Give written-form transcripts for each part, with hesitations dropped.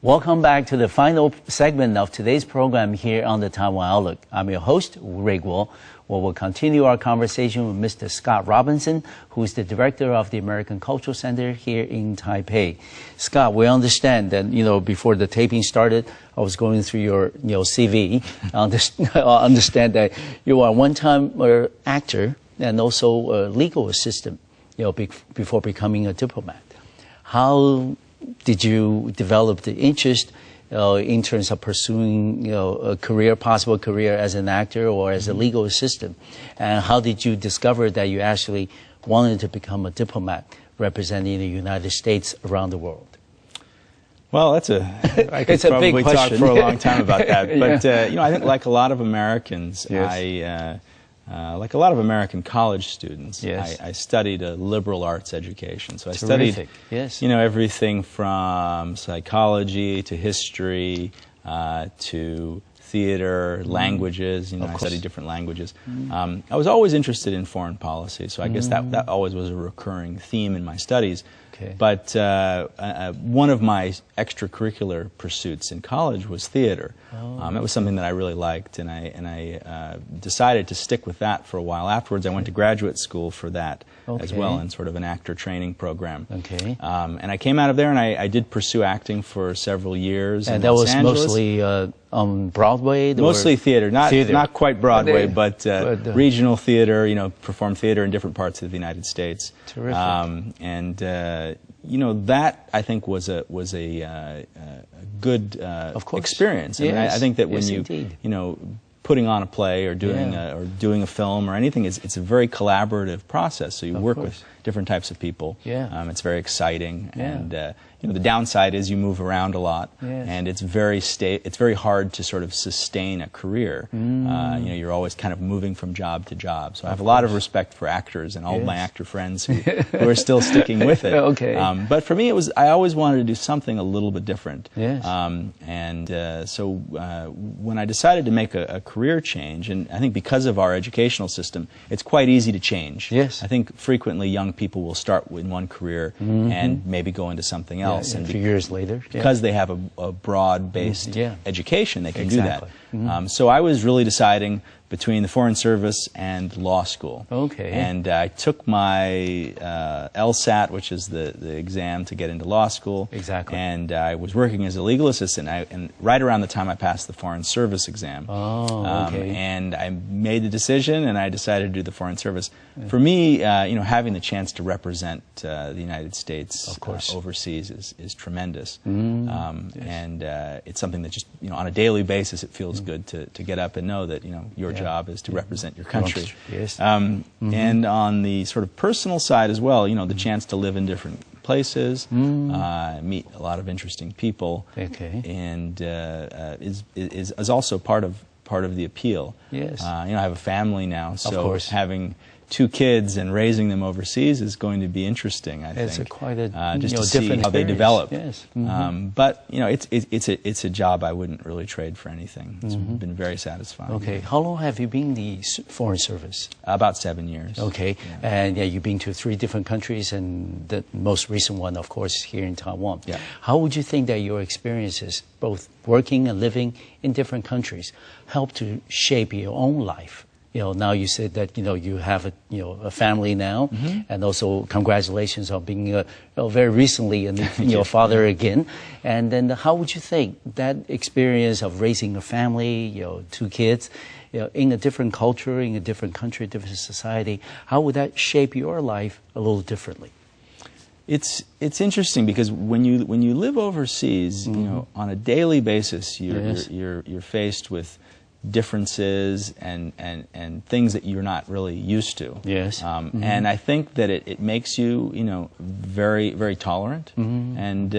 Welcome back to the final segment of today's program here on the Taiwan Outlook. I'm your host, Wu Ruiguo. Well, we'll continue our conversation with Mr. Scott Robinson, who is the director of the American Cultural Center here in Taipei. Scott, we understand that, before the taping started, I was going through your, CV. I understand that you are one-time actor and also a legal assistant, before becoming a diplomat. How did you develop the interest in terms of pursuing a possible career as an actor or as a legal assistant? And how did you discover that you actually wanted to become a diplomat representing the United States around the world? Well, I could probably talk for a long time about that. But, I think like a lot of Americans, yes. Like a lot of American college students, yes. I studied a liberal arts education. So I Terrific. studied, yes. Everything from psychology to history to theater, languages. I studied different languages. I was always interested in foreign policy, so I guess that always was a recurring theme in my studies. Okay. But one of my extracurricular pursuits in college was theater. It was something that I really liked, and I decided to stick with that for a while. Afterwards, I went to graduate school for that as well, in sort of an actor training program. Okay. And I came out of there, and I did pursue acting for several years. And that was mostly on Broadway? Mostly theater, not quite Broadway, but regional theater. Performed theater in different parts of the United States. Terrific. That I think was a good experience. Yes. I think that when indeed. Putting on a play or doing a film or anything, it's a very collaborative process. So you work with different types of people. Yeah. It's very exciting, and the downside is you move around a lot, and it's very hard to sort of sustain a career. You're always kind of moving from job to job. So I have a lot of respect for actors and all of my actor friends who are still sticking with it. Okay. But for me, I always wanted to do something a little bit different. Yes. So when I decided to make a career change, and I think because of our educational system, it's quite easy to change. Yes. I think frequently young people will start in one career and maybe go into something else. And a few years later. Because they have a broad-based education, they can do that. Mm-hmm. So I was really deciding between the Foreign Service and law school. Okay. And I took my LSAT, which is the exam to get into law school. Exactly. And I was working as a legal assistant, and right around the time I passed the Foreign Service exam. Oh, okay. And I made the decision, and I decided to do the Foreign Service. For me, having the chance to represent the United States overseas is tremendous. And it's something that just, on a daily basis, it feels good to get up and know that, your job is to represent your country. Yes. And on the sort of personal side as well, the chance to live in different places, meet a lot of interesting people, and is also part of the appeal. Yes. I have a family now, so having 2 kids and raising them overseas is going to be interesting. I think it's quite a just to different see how they develop. Yes. But it's a job I wouldn't really trade for anything. It's been very satisfying. Okay. How long have you been in the Foreign Service? About 7 years. Okay. And you've been to 3 different countries, and the most recent one, of course, here in Taiwan. Yeah. How would you think that your experiences, both working and living in different countries, help to shape your own life? Now you said that, you have a family now, and also congratulations on being, very recently a father again. And then how would you think that experience of raising a family, 2 kids, in a different culture, in a different country, different society, how would that shape your life a little differently? It's interesting because when you live overseas, on a daily basis, you're faced with differences and things that you're not really used to. Yes. And I think that it makes you, very, very tolerant and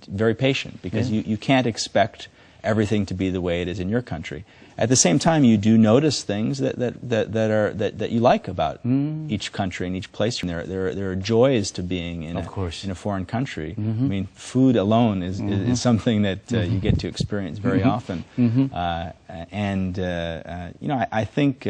very patient, because you can't expect everything to be the way it is in your country. At the same time, you do notice things that you like about each country and each place. There are joys to being in a foreign country. I mean, food alone is something that you get to experience very often. I think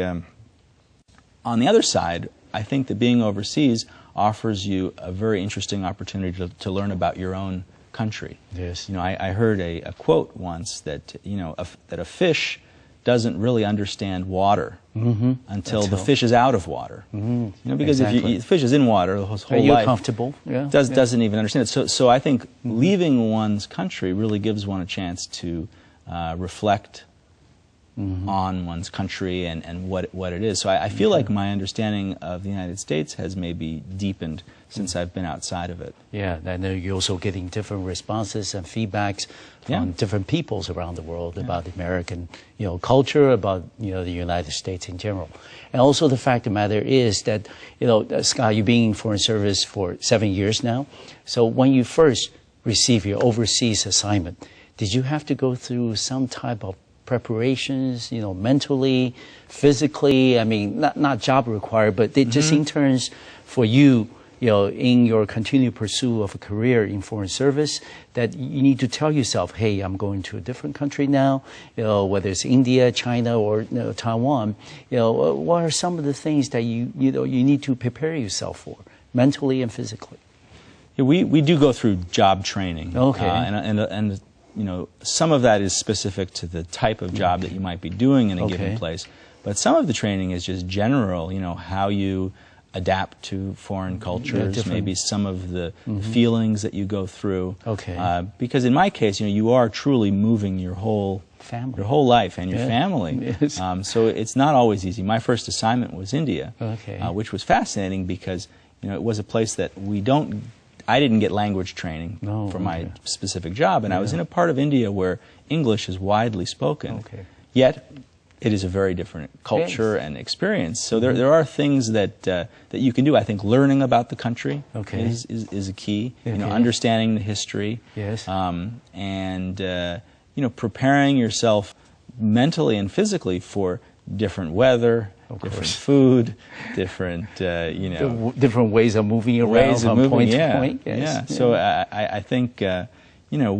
on the other side, I think that being overseas offers you a very interesting opportunity to learn about your own country. Yes. You know, I heard a quote once that, you know, that a fish doesn't really understand water until the fish is out of water. You know, because if the fish is in water, the whole life comfortable. Yeah. doesn't even understand it. So I think leaving one's country really gives one a chance to reflect on one's country and what it is. So I feel like my understanding of the United States has maybe deepened since I've been outside of it. Yeah, and you're also getting different responses and feedbacks from different peoples around the world about the American, you know, culture, about, you know, the United States in general. And also the fact of the matter is that, you know, Scott, you've been in foreign service for 7 years now. So when you first received your overseas assignment, did you have to go through some type of preparations, you know, mentally, physically? I mean, not job required, but just in terms for you, you know, in your continued pursuit of a career in foreign service, that you need to tell yourself, hey, I'm going to a different country now, you know, whether it's India, China, or, you know, Taiwan, you know, what are some of the things that you need to prepare yourself for, mentally and physically? Yeah, we do go through job training. Okay. And you know, some of that is specific to the type of job that you might be doing in a given place. But some of the training is just general, you know, how you adapt to foreign cultures, maybe some of the feelings that you go through. Okay. Because in my case, you know, you are truly moving your whole family, your whole life and your family. Yes. So it's not always easy. My first assignment was India, okay. Which was fascinating because, you know, it was a place that I didn't get language training for my specific job, and I was in a part of India where English is widely spoken. Okay. Yet, it is a very different culture and experience. So there are things that you can do. I think learning about the country is a key. You know, understanding the history. Yes. And you know, preparing yourself mentally and physically for different weather, different food, different you know, different ways of moving around from point to point. Yes. Yeah. So I think you know,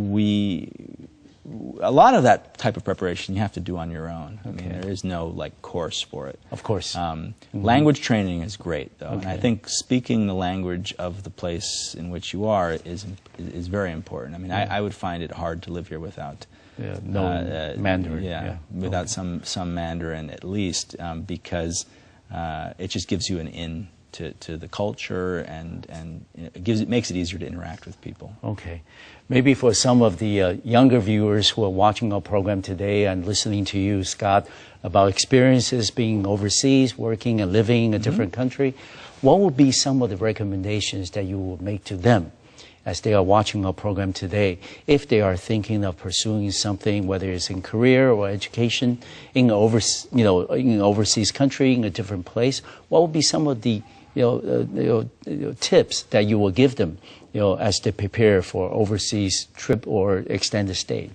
a lot of that type of preparation you have to do on your own. I mean, there is no like course for it. Of course. Language training is great though, and I think speaking the language of the place in which you are is very important. I mean, I would find it hard to live here without Mandarin. Without some Mandarin at least, because it just gives you an in to the culture, and it makes it easier to interact with people. Okay. Maybe for some of the younger viewers who are watching our program today and listening to you, Scott, about experiences being overseas, working and living in a different country, what would be some of the recommendations that you would make to them as they are watching our program today, if they are thinking of pursuing something, whether it's in career or education, in an overseas country, in a different place? What would be some of the tips that you will give them, as they prepare for overseas trip or extended stay?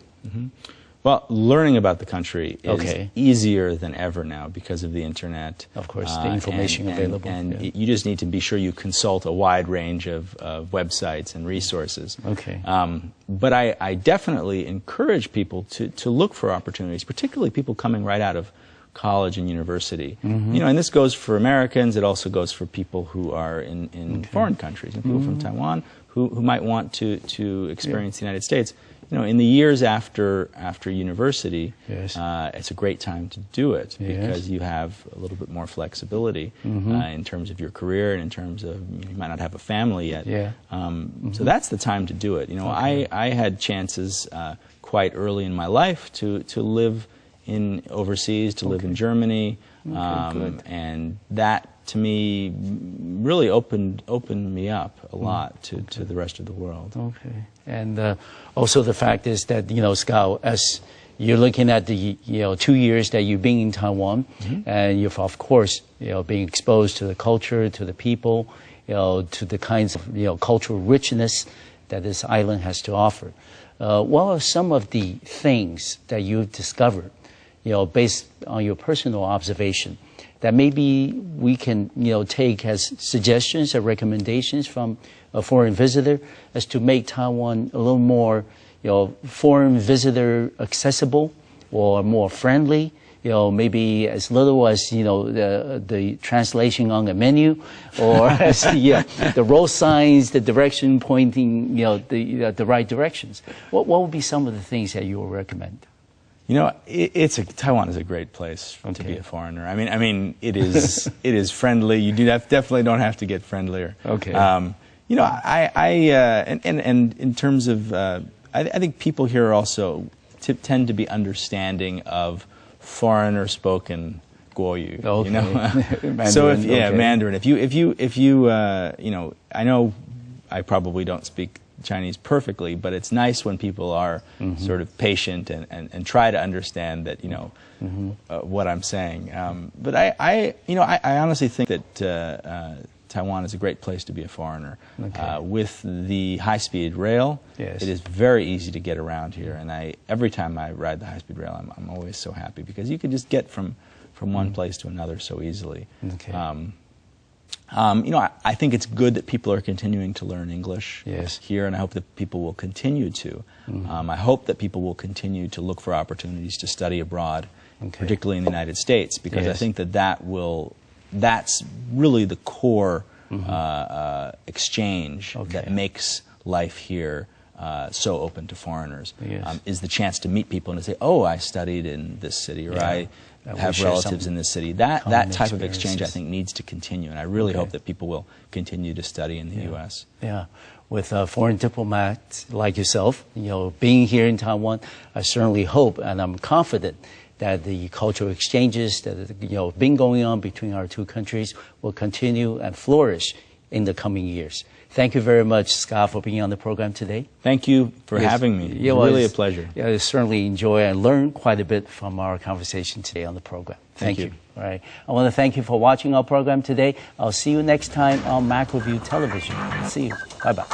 Well, learning about the country is easier than ever now because of the internet. Of course, the information available. And you just need to be sure you consult a wide range of websites and resources. Okay. But I definitely encourage people to look for opportunities, particularly people coming right out of college and university. And this goes for Americans. It also goes for people who are in foreign countries, and people from Taiwan who might want to experience the United States. In the years after university, it's a great time to do it because you have a little bit more flexibility in terms of your career and in terms of you might not have a family yet. So that's the time to do it. I had chances quite early in my life to live overseas, to live in Germany, and that to me really opened me up a lot to the rest of the world. Okay. And also the fact is that, Scott, as you're looking at the 2 years that you've been in Taiwan, and you've of course being exposed to the culture, to the people, to the kinds of cultural richness that this island has to offer. What are some of the things that you've discovered, based on your personal observation, that maybe we can, take as suggestions or recommendations from a foreign visitor as to make Taiwan a little more, foreign visitor accessible or more friendly, maybe as little as, the translation on the menu, or as the road signs, the direction pointing, the right directions. What would be some of the things that you would recommend? Taiwan is a great place to be a foreigner. I mean, it is friendly. You definitely don't have to get friendlier. Okay. And in terms of, I think people here also tend to be understanding of foreigner-spoken Guoyu. Okay. Mandarin, so Mandarin. If you I know I probably don't speak Chinese perfectly, but it's nice when people are sort of patient and try to understand that what I'm saying. But I honestly think that Taiwan is a great place to be a foreigner. Okay. With the high-speed rail, yes. It is very easy to get around here, and every time I ride the high-speed rail, I'm always so happy because you can just get from one place to another so easily. Okay. I think it's good that people are continuing to learn English here, and I hope that people will continue to. I hope that people will continue to look for opportunities to study abroad, particularly in the United States, because I think that's really the core exchange that makes life here so open to foreigners, is the chance to meet people and to say, oh, I studied in this city, or I have relatives in this city. That type of exchange, I think, needs to continue, and I really hope that people will continue to study in the U.S. Yeah. With foreign diplomats like yourself, being here in Taiwan, I certainly hope, and I'm confident, that the cultural exchanges that have been going on between our two countries will continue and flourish in the coming years. Thank you very much, Scott, for being on the program today. Thank you for having me. It was really a pleasure. I certainly enjoy and learn quite a bit from our conversation today on the program. Thank you. All right. I want to thank you for watching our program today. I'll see you next time on MacroView Television. See you. Bye-bye.